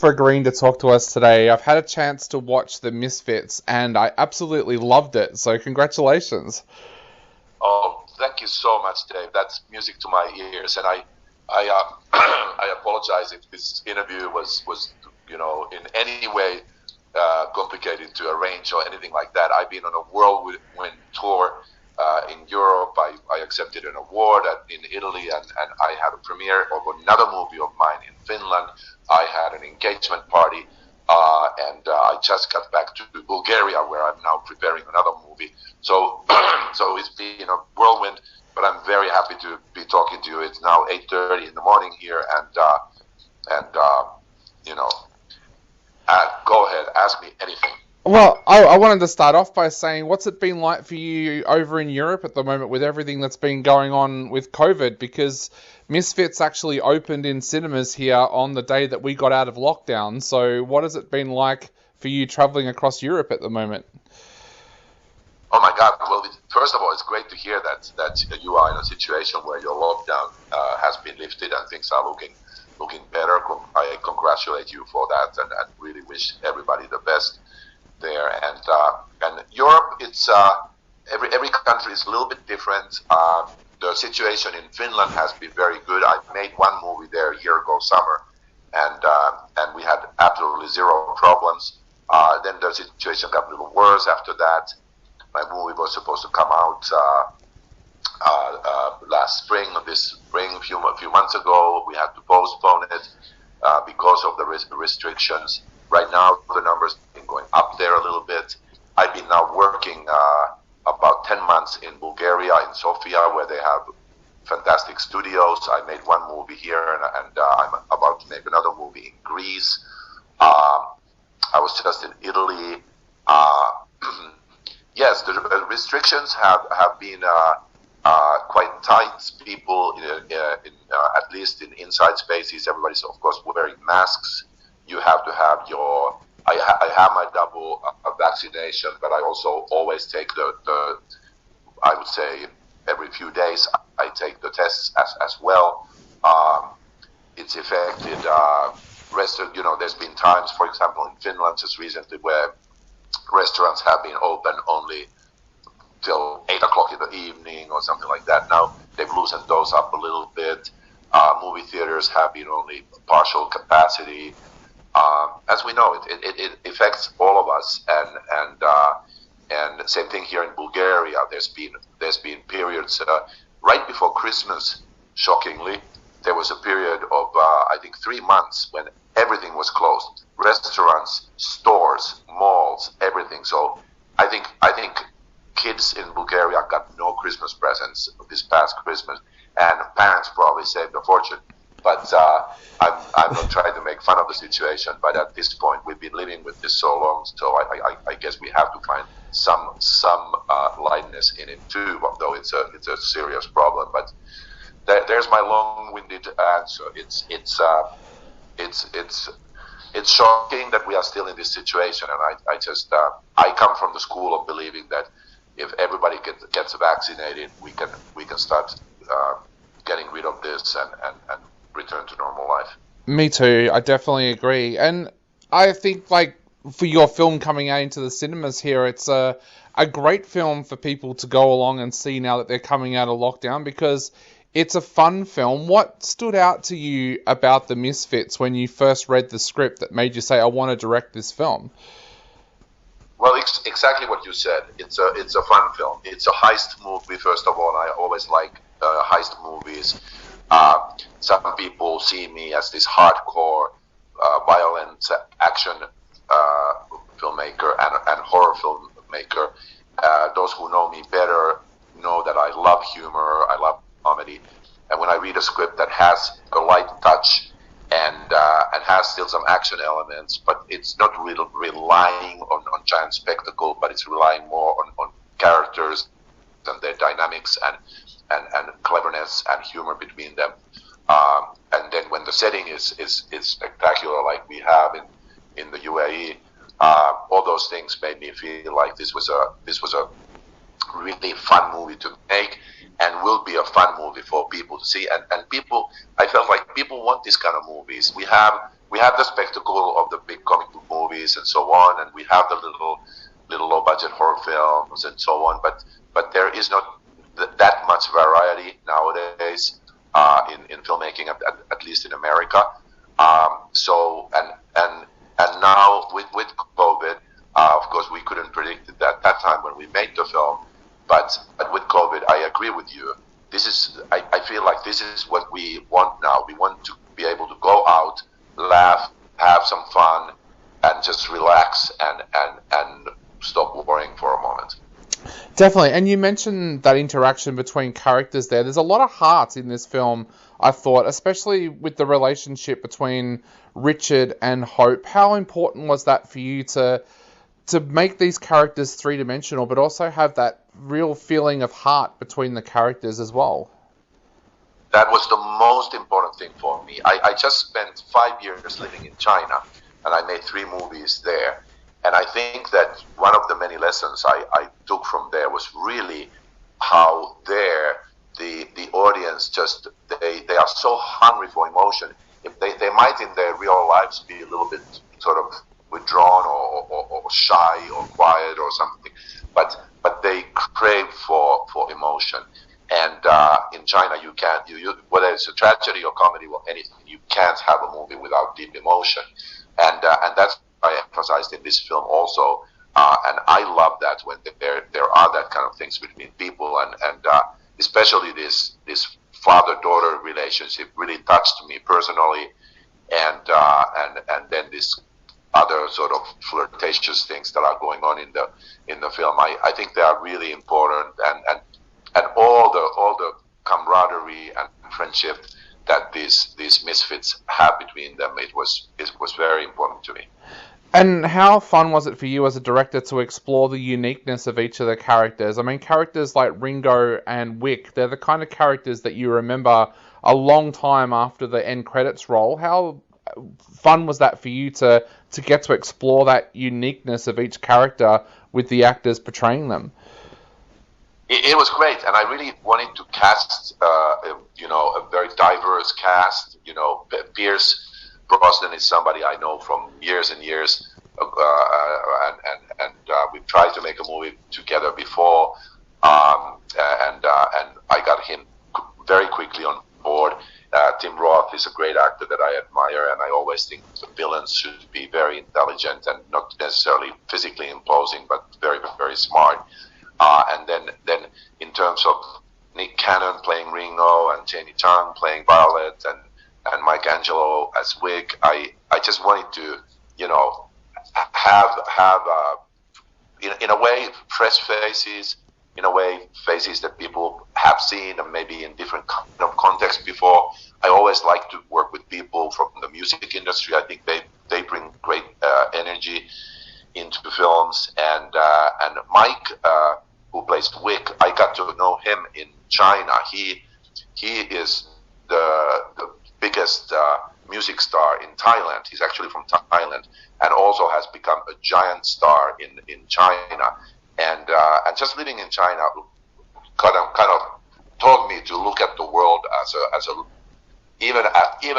for agreeing to talk to us today. I've had a chance to watch the Misfits, and I absolutely loved it. So congratulations. Oh, thank you so much, Dave. That's music to my ears, and I I apologize if this interview was in any way complicated to arrange or anything like that. I've been on a whirlwind tour in Europe. I accepted an award in Italy, and I had a premiere of another movie of mine in Finland. I had an engagement party, and I just got back to Bulgaria, where I'm now preparing another movie. So, so it's been a whirlwind, but I'm very happy to be talking to you. It's now 8:30 in the morning here, and you know, go ahead, ask me anything. Well, I wanted to start off by saying, what's it been like for you over in Europe at the moment with everything that's been going on with COVID? Because Misfits actually opened in cinemas here on the day that we got out of lockdown. So what has it been like for you traveling across Europe at the moment? Oh my God! Well, first of all, it's great to hear that you are in a situation where your lockdown has been lifted and things are looking better. I congratulate you for that, and really wish everybody the best there. And Europe, it's every country is a little bit different. The situation in Finland has been very good. I made one movie there a year ago, summer, and we had absolutely zero problems. Then the situation got a little worse after that. My movie was supposed to come out last spring, a few months ago. We had to postpone it because of the restrictions. Right now, the numbers have been going up there a little bit. I've been now working about 10 months in Bulgaria, in Sofia, where they have fantastic studios. I made one movie here, and I'm about to make another movie in Greece. I was just in Italy. Yes, the restrictions have been quite tight. People, at least in inside spaces, everybody's of course wearing masks. You have to have your. I have my double vaccination, but I also always take the. I would say every few days I take the tests as well. It's affected. There's been times, for example, in Finland just recently, where restaurants have been open only till 8 o'clock in the evening or something like that. Now they've loosened those up a little bit. Movie theaters have been only partial capacity. As we know, it affects all of us, and same thing here in Bulgaria. There's been periods right before Christmas. Shockingly, there was a period of I think 3 months when everything was closed. Restaurants, stores, malls, everything. So I think kids in Bulgaria got no Christmas presents this past Christmas, and parents probably saved a fortune. But I'm not trying to make fun of the situation. But at this point, we've been living with this so long, so I guess we have to find some lightness in it too. Although it's a serious problem. But there's my long-winded answer. It's shocking that we are still in this situation, and I come from the school of believing that if everybody gets vaccinated, we can start getting rid of this and return to normal life. Me too. I definitely agree, and I think like for your film coming out into the cinemas here, it's a great film for people to go along and see now that they're coming out of lockdown, because it's a fun film. What stood out to you about the Misfits when you first read the script that made you say, I want to direct this film? Well, exactly what you said. It's a fun film. It's a heist movie, first of all. I always like heist movies. Some people see me as this hardcore, violent action filmmaker and horror filmmaker. Those who know me better know that I love humor. I love comedy, and when I read a script that has a light touch and has still some action elements, but it's not really relying on giant spectacle, but it's relying more on characters and their dynamics and cleverness and humor between them. And then when the setting is spectacular, like we have in the UAE, all those things made me feel like this was a really fun movie to make, and will be a fun movie for people to see. And people, I felt like people want this kind of movies. We have we have the spectacle of the big comic book movies and so on, and we have the little low budget horror films and so on, but there is not that much variety nowadays in filmmaking, at least in America. So and now with COVID, of course we couldn't predict it at that time when we made the film, but with COVID, I agree with you. This is I feel like this is what we want now. We want to be able to go out, laugh, have some fun, and just relax and stop worrying for a moment. Definitely, and you mentioned that interaction between characters there. There's a lot of heart in this film, I thought, especially with the relationship between Richard and Hope. How important was that for you to make these characters three-dimensional, but also have that real feeling of heart between the characters as well? That was the most important thing for me. I just spent 5 years living in China, and I made 3 movies there. And I think that one of the many lessons I took from there was really how there the audience just, they are so hungry for emotion. If they might in their real lives be a little bit sort of withdrawn or shy or quiet or something, but they crave for emotion. And in China, you can't, whether it's a tragedy or comedy or anything, you can't have a movie without deep emotion. And that's I emphasized in this film also, and I love that when there are that kind of things between people, and especially this father-daughter relationship really touched me personally, and then this other sort of flirtatious things that are going on in the film. I think they are really important, and all the camaraderie and friendship that these misfits have between them, it was very important to me. And how fun was it for you as a director to explore the uniqueness of each of the characters? I mean, characters like Ringo and Wick, they're the kind of characters that you remember a long time after the end credits roll. How fun was that for you to get to explore that uniqueness of each character with the actors portraying them? It was great, and I really wanted to cast, a very diverse cast. Pierce Brosnan is somebody I know from years and years, and we've tried to make a movie together before, and I got him very quickly on board. Tim Roth is a great actor that I admire, and I always think the villains should be very intelligent and not necessarily physically imposing, but very, very smart. And then in terms of Nick Cannon playing Ringo and Jenny Chung playing Violet and Mike Angelo as Wick, I just wanted to, have in a way fresh faces, in a way faces that people have seen and maybe in different kind of contexts before. I always like to work with people from the music industry. I think they bring great energy into films, and Mike, who plays Wick, I got to know him in China. He is the biggest music star in Thailand. He's actually from Thailand, and also has become a giant star in China. And just living in China kind of taught me to look at the world as a even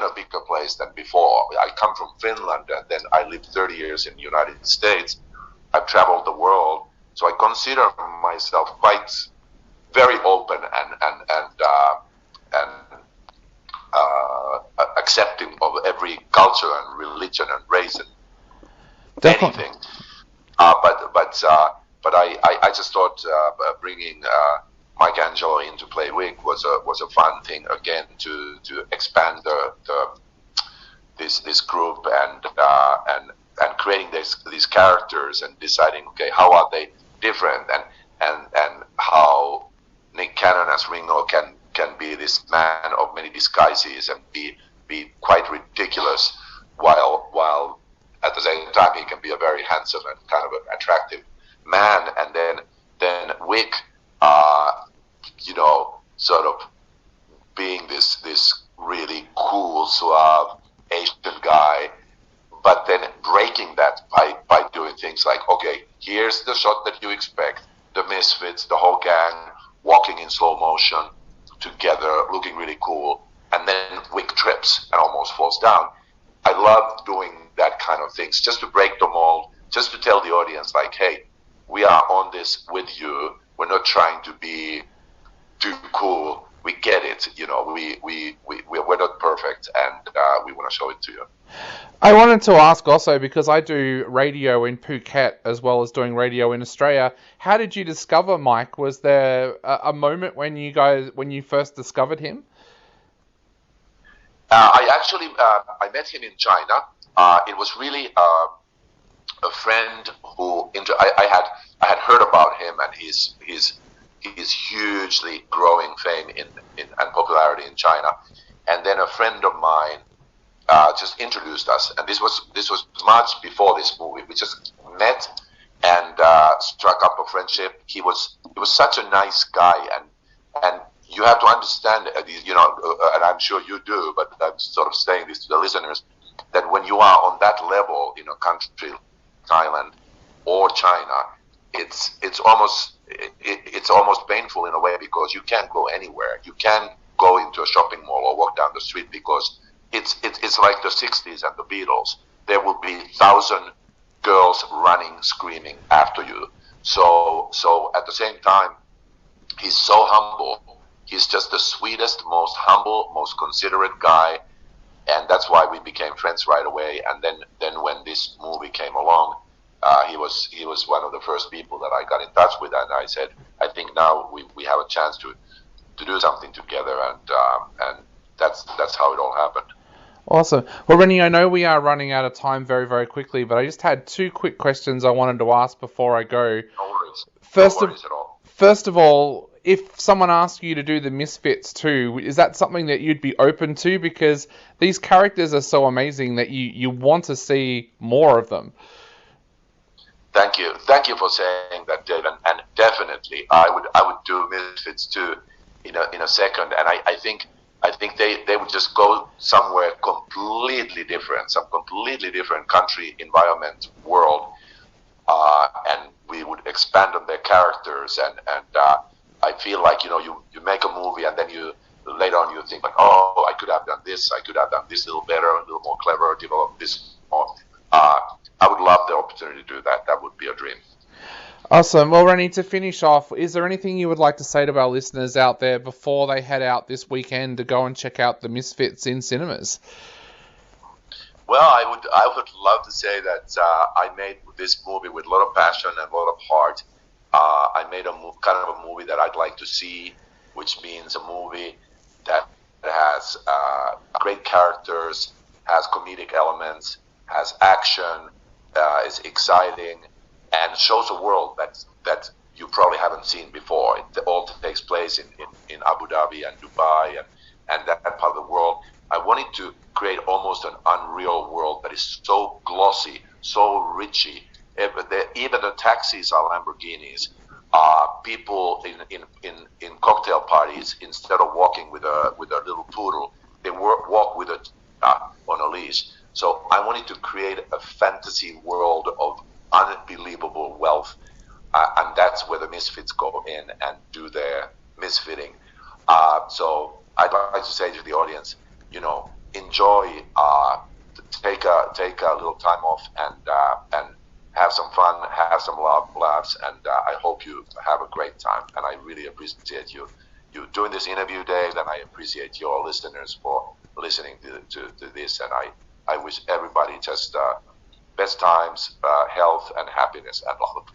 a bigger place than before. I come from Finland, and then I lived 30 years in the United States. I've traveled the world, so I consider myself quite very open and accepting of every culture and religion and race and anything. But I just thought bringing Mike Angelo in to play Wick was a fun thing again to expand this group and creating these characters and deciding, okay, how are they different, and how Nick Cannon as Ringo can be this man of many disguises and be quite ridiculous while at the same time he can be a very handsome and kind of an attractive man. And then Wick, sort of being this really cool, suave Asian guy, but then breaking that by doing things like, okay, here's the shot that you expect, the Misfits, the whole gang walking in slow motion together, looking really cool, and then Wick trips and almost falls down. I love doing that kind of things, just to break the mold, just to tell the audience, like, hey, we are on this with you. We're not trying to be too cool. We get it. We're not perfect, and we want to show it to you. I wanted to ask also, because I do radio in Phuket as well as doing radio in Australia. How did you discover Mike? Was there a moment when you first discovered him? I met him in China. It was really a friend who I had heard about him and his hugely growing fame and popularity in China, and then a friend of mine just introduced us, and this was much before this movie. We just met and struck up a friendship. He was such a nice guy, and you have to understand, and I'm sure you do, but I'm sort of saying this to the listeners, that when you are on that level in a country, Thailand or China, it's almost painful in a way, because you can't go anywhere. You can't go into a shopping mall or walk down the street, because it's like the 60s and the Beatles. There will be 1,000 girls running, screaming after you. So at the same time, he's so humble. He's just the sweetest, most humble, most considerate guy, and that's why we became friends right away. And then when this movie came along, he was one of the first people that I got in touch with, and I said, I think now we have a chance to do something together, and that's how it all happened. Awesome. Well, Renny, I know we are running out of time very, very quickly, but I just had two quick questions I wanted to ask before I go. No worries. First no worries at all. First of all, if someone asked you to do the Misfits too, is that something that you'd be open to? Because these characters are so amazing that you want to see more of them. Thank you for saying that, Dave. And definitely, I would do Misfits too in a second. And I think they would just go somewhere completely different, some completely different country, environment, world, and we would expand on their characters. And I feel like you make a movie, and then you later on you think like, oh, I could have done this, I could have done this a little better, a little more clever, develop this more. I would love the opportunity to do that. That would be a dream. Awesome. Well, Renny, to finish off, is there anything you would like to say to our listeners out there before they head out this weekend to go and check out the Misfits in cinemas? Well, I would love to say that I made this movie with a lot of passion and a lot of heart. I made kind of a movie that I'd like to see, which means a movie that has great characters, has comedic elements, has action, is exciting, and shows a world that you probably haven't seen before. It all takes place in Abu Dhabi and Dubai and that part of the world. I wanted to create almost an unreal world that is so glossy, so richy. Even the taxis are Lamborghinis. People in cocktail parties, instead of walking with a little poodle, they walk with a on a leash. So I wanted to create a fantasy world of unbelievable wealth, and that's where the Misfits go in and do their misfitting. So I'd like to say to the audience, enjoy, take a little time off, and have some fun, have some laughs, and I hope you have a great time. And I really appreciate you doing this interview, Dave, and I appreciate your listeners for listening to this. And I wish everybody just best times, health, and happiness, and love.